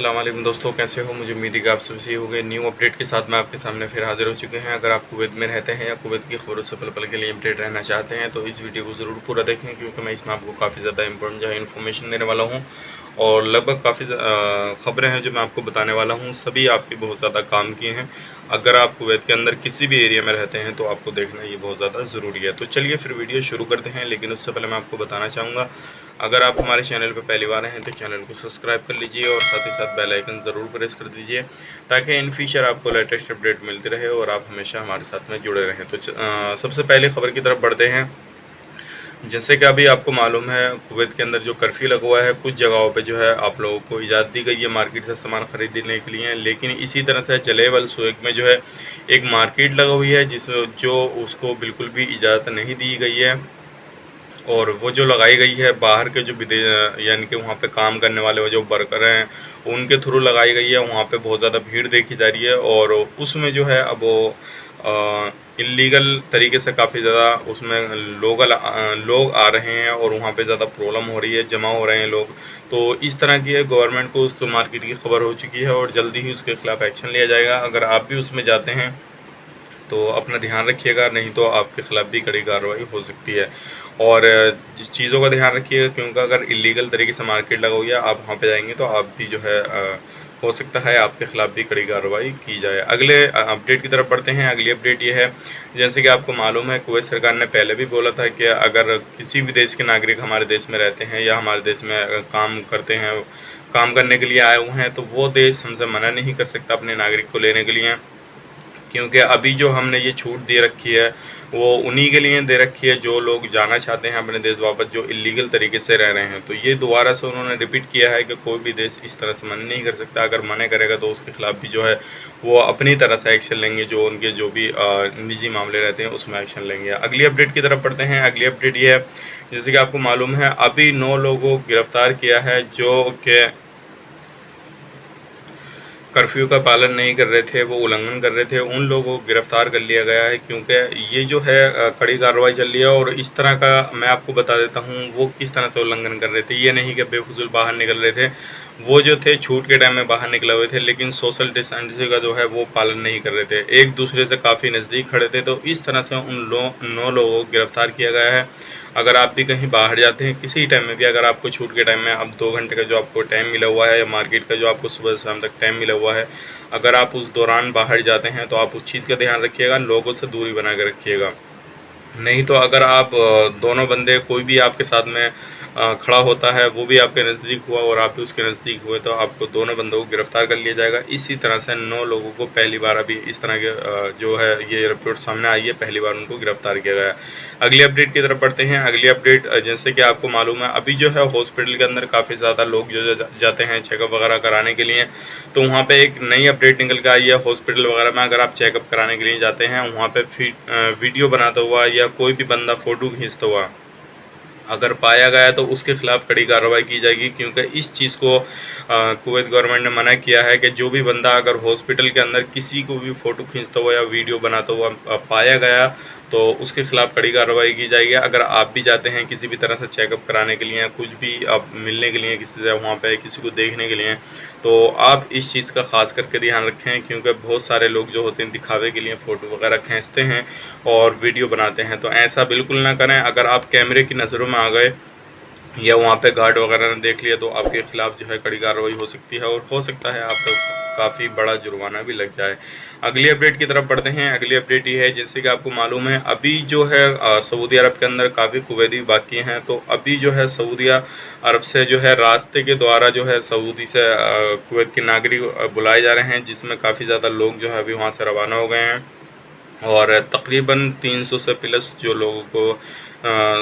अस्सलाम वालेकुम दोस्तों, कैसे हो। मुझे उम्मीद है कि आप सभी सही हो गए। न्यू अपडेट के साथ मैं आपके सामने फिर हाजिर हो चुके हैं। अगर आप कुवैत में रहते हैं या कुवैत की खबरों से पल पल के लिए अपडेट रहना चाहते हैं तो इस वीडियो को ज़रूर पूरा देखें, क्योंकि मैं इसमें आपको काफ़ी ज़्यादा इंपॉर्टेंट जो है इन्फॉर्मेशन देने वाला हूँ। और लगभग काफ़ी ख़बरें हैं जो मैं आपको बताने वाला हूँ, सभी आपके बहुत ज़्यादा काम की हैं। अगर आप कुवैत के अंदर किसी भी एरिया में रहते हैं तो आपको देखना ये बहुत ज़्यादा ज़रूरी है। तो चलिए फिर वीडियो शुरू करते हैं, लेकिन उससे पहले मैं आपको बताना चाहूँगा, अगर आप हमारे चैनल पर पहली बार हैं तो चैनल को सब्सक्राइब कर लीजिए और साथ ही साथ बेल आइकन ज़रूर प्रेस कर दीजिए, ताकि इन फ्यूचर आपको लेटेस्ट अपडेट मिलती रहे और आप हमेशा हमारे साथ में जुड़े रहें। तो सबसे पहले खबर की तरफ बढ़ते हैं। जैसे कि अभी आपको मालूम है, कुवैत के अंदर जो कर्फ्यू लगा हुआ है, कुछ जगहों पे जो है आप लोगों को इजाज़त दी गई है मार्केट से सामान खरीदने के लिए, लेकिन इसी तरह से जलेब अल सुएग में जो है एक मार्केट लगा हुई है जो उसको बिल्कुल भी इजाज़त नहीं दी गई है। और वो जो लगाई गई है बाहर के जो यानी कि वहाँ पे काम करने वाले जो वर्कर हैं उनके थ्रू लगाई गई है। वहाँ पे बहुत ज़्यादा भीड़ देखी जा रही है और उसमें जो है अब वो इलीगल तरीके से काफ़ी ज़्यादा उसमें लोग आ रहे हैं और वहाँ पे ज़्यादा प्रॉब्लम हो रही है, जमा हो रहे हैं लोग। तो इस तरह की गवर्नमेंट को उस मार्केट की खबर हो चुकी है और जल्दी ही उसके खिलाफ़ एक्शन लिया जाएगा। अगर आप भी उसमें जाते हैं तो अपना ध्यान रखिएगा, नहीं तो आपके खिलाफ़ भी कड़ी कार्रवाई हो सकती है। और जिस चीज़ों का ध्यान रखिएगा, क्योंकि अगर इलीगल तरीके से मार्केट लगा हुई है, आप वहाँ पे जाएंगे तो आप भी जो है हो सकता है आपके खिलाफ़ भी कड़ी कार्रवाई की जाए। अगले अपडेट की तरफ बढ़ते हैं। अगली अपडेट ये है, जैसे कि आपको मालूम है, कुवैत सरकार ने पहले भी बोला था कि अगर किसी भी देश के नागरिक हमारे देश में रहते हैं या हमारे देश में काम करते हैं, काम करने के लिए आए हुए हैं, तो वो देश हमसे मना नहीं कर सकता अपने नागरिक को लेने के लिए। क्योंकि अभी जो हमने ये छूट दे रखी है वो उन्हीं के लिए दे रखी है जो लोग जाना चाहते हैं अपने देश वापस, जो इलीगल तरीके से रह रहे हैं। तो ये दोबारा से उन्होंने रिपीट किया है कि कोई भी देश इस तरह से मना नहीं कर सकता। अगर मना करेगा तो उसके खिलाफ़ भी जो है वो अपनी तरह से एक्शन लेंगे, जो उनके जो भी निजी मामले रहते हैं उसमें एक्शन लेंगे। अगली अपडेट की तरफ बढ़ते हैं। अगली अपडेट ये है, जैसे कि आपको मालूम है, अभी 9 लोगों को गिरफ्तार किया है जो कि कर्फ्यू का पालन नहीं कर रहे थे, वो उल्लंघन कर रहे थे। उन लोगों को गिरफ्तार कर लिया गया है, क्योंकि ये जो है कड़ी कार्रवाई चल रही है। और इस तरह का मैं आपको बता देता हूँ वो किस तरह से उल्लंघन कर रहे थे। ये नहीं कि बेफिजूल बाहर निकल रहे थे, वो जो थे छूट के टाइम में बाहर निकले हुए थे, लेकिन सोशल डिस्टेंसिंग का जो है वो पालन नहीं कर रहे थे, एक दूसरे से काफ़ी नज़दीक खड़े थे। तो इस तरह से उन 9 लोगों को गिरफ्तार किया गया है। अगर आप भी कहीं बाहर जाते हैं किसी टाइम में भी, अगर आपको छूट के टाइम में अब 2 घंटे का जो आपको टाइम मिला हुआ है या मार्केट का जो आपको सुबह शाम तक टाइम मिला हुआ है, अगर आप उस दौरान बाहर जाते हैं तो आप उस चीज़ का ध्यान रखिएगा, लोगों से दूरी बना के रखिएगा। नहीं तो अगर आप दोनों बंदे कोई भी आपके साथ में खड़ा होता है, वो भी आपके नज़दीक हुआ और आप भी उसके नज़दीक हुए, तो आपको दोनों बंदों को गिरफ्तार कर लिया जाएगा। इसी तरह से 9 लोगों को पहली बार अभी इस तरह के जो है ये रिपोर्ट सामने आई है, पहली बार उनको गिरफ्तार किया गया है। अगली अपडेट की तरफ बढ़ते हैं। अगली अपडेट जैसे कि आपको मालूम है, अभी जो है हॉस्पिटल के अंदर काफ़ी ज़्यादा लोग जो जाते हैं चेकअप वगैरह कराने के लिए, तो वहाँ पे एक नई अपडेट निकल के आई है। हॉस्पिटल वगैरह में अगर आप चेकअप कराने के लिए जाते हैं, वहाँ पे वीडियो बनाता हुआ या कोई भी बंदा फ़ोटो खींचता हुआ अगर पाया गया तो उसके खिलाफ़ कड़ी कार्रवाई की जाएगी। क्योंकि इस चीज़ को कुवैत गवर्नमेंट ने मना किया है कि जो भी बंदा अगर हॉस्पिटल के अंदर किसी को भी फ़ोटो खींचता हुआ या वीडियो बनाता हुआ पाया गया तो उसके खिलाफ़ कड़ी कार्रवाई की जाएगी। अगर आप भी जाते हैं किसी भी तरह से चेकअप कराने के लिए, कुछ भी आप मिलने के लिए किसी से, वहाँ पे किसी को देखने के लिए, तो आप इस चीज़ का ख़ास करके ध्यान रखें। क्योंकि बहुत सारे लोग जो होते हैं दिखावे के लिए फ़ोटो वगैरह खींचते हैं और वीडियो बनाते हैं, तो ऐसा बिल्कुल ना करें। अगर आप कैमरे की नज़रों में आ गए या वहाँ पे गार्ड वगैरह ने देख लिया तो आपके खिलाफ़ जो है कड़ी कार्रवाई हो सकती है और हो सकता है आप तो काफ़ी बड़ा जुर्माना भी लग जाए। अगली अपडेट की तरफ बढ़ते हैं। अगली अपडेट ये है, जैसे कि आपको मालूम है, अभी जो है सऊदी अरब के अंदर काफ़ी कुवैती बाकी हैं। तो अभी जो है सऊदी अरब से जो है रास्ते के द्वारा जो है सऊदी से कुवैत के नागरिक बुलाए जा रहे हैं, जिसमें काफ़ी ज़्यादा लोग जो है अभी वहाँ से रवाना हो गए हैं। और तकरीबन 300 से प्लस जो लोगों को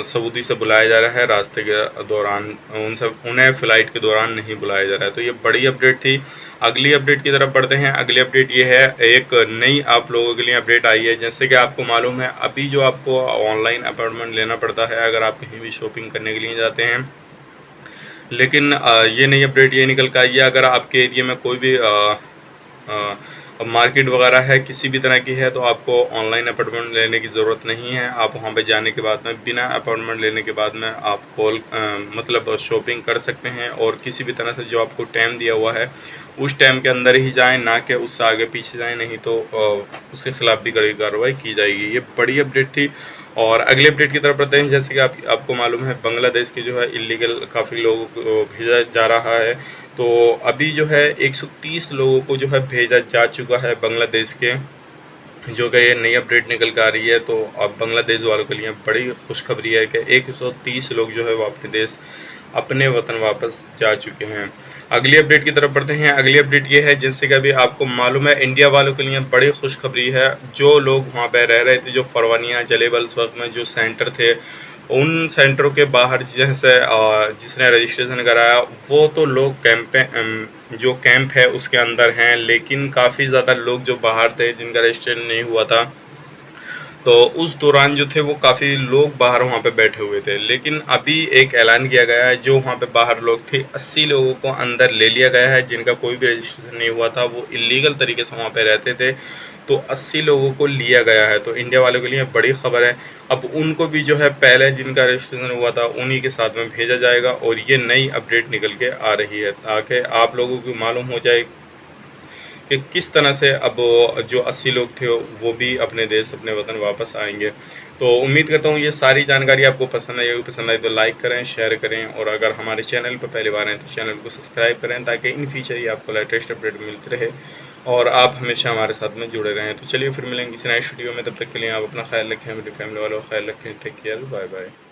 सऊदी से बुलाया जा रहा है रास्ते के दौरान, उन्हें फ़्लाइट के दौरान नहीं बुलाया जा रहा है। तो ये बड़ी अपडेट थी। अगली अपडेट की तरफ बढ़ते हैं। अगली अपडेट ये है, एक नई आप लोगों के लिए अपडेट आई है। जैसे कि आपको मालूम है, अभी जो आपको ऑनलाइन अपॉइंटमेंट लेना पड़ता है अगर आप कहीं भी शॉपिंग करने के लिए जाते हैं, लेकिन ये नई अपडेट ये निकल कर आई है, अगर आपके एरिया में कोई भी अब मार्केट वगैरह है किसी भी तरह की है तो आपको ऑनलाइन अपॉइंटमेंट लेने की ज़रूरत नहीं है। आप वहाँ पे जाने के बाद में बिना अपॉइंटमेंट लेने के बाद में आप मतलब शॉपिंग कर सकते हैं, और किसी भी तरह से जो आपको टाइम दिया हुआ है उस टाइम के अंदर ही जाएँ, ना कि उससे आगे पीछे जाएँ, नहीं तो उसके खिलाफ भी कड़ी कार्रवाई की जाएगी। ये बड़ी अपडेट थी। और अगले अपडेट की तरफ बढ़ते हैं। जैसे कि आपको मालूम है बांग्लादेश की जो है इल्लीगल काफ़ी लोगों को भेजा जा रहा है। तो अभी जो है 130 लोगों को जो है भेजा जा चुका है बांग्लादेश के, जो कि ये नई अपडेट निकल के आ रही है। तो अब बांग्लादेश वालों के लिए बड़ी खुशखबरी है कि 130 लोग जो है वो अपने देश अपने वतन वापस जा चुके हैं। अगली अपडेट की तरफ बढ़ते हैं। अगली अपडेट ये है, जैसे कि अभी आपको मालूम है इंडिया वालों के लिए बड़ी खुशखबरी है। जो लोग वहाँ पे रह रहे थे, जो फरवानिया जलेबल उस वक्त में जो सेंटर थे, उन सेंटरों के बाहर जैसे जिसने रजिस्ट्रेशन कराया वो तो लोग जो कैंप है उसके अंदर हैं, लेकिन काफ़ी ज़्यादा लोग जो बाहर थे जिनका रजिस्ट्रेशन नहीं हुआ था, तो उस दौरान जो थे वो काफ़ी लोग बाहर वहाँ पे बैठे हुए थे। लेकिन अभी एक ऐलान किया गया है, जो वहाँ पे बाहर लोग थे 80 लोगों को अंदर ले लिया गया है, जिनका कोई भी रजिस्ट्रेशन नहीं हुआ था, वो इलीगल तरीके से वहाँ पे रहते थे। तो 80 लोगों को लिया गया है। तो इंडिया वालों के लिए बड़ी खबर है। अब उनको भी जो है पहले जिनका रजिस्ट्रेशन हुआ था उन्हीं के साथ में भेजा जाएगा, और ये नई अपडेट निकल के आ रही है ताकि आप लोगों को मालूम हो जाए कि किस तरह से अब जो 80 लोग थे वो भी अपने देश अपने वतन वापस आएंगे। तो उम्मीद करता हूँ ये सारी जानकारी आपको पसंद आई होगी। पसंद आई तो लाइक करें, शेयर करें, और अगर हमारे चैनल पर पहली बार हैं तो चैनल को सब्सक्राइब करें, ताकि इन फ्यूचर ही आपको लेटेस्ट अपडेट मिलती रहे और आप हमेशा हमारे साथ में जुड़े रहें। तो चलिए फिर मिलेंगे किसी नए वीडियो में, तब तक के लिए आप अपना ख्याल रखें, अपनी फैमिली वालों का ख्याल रखें। Take care, bye bye.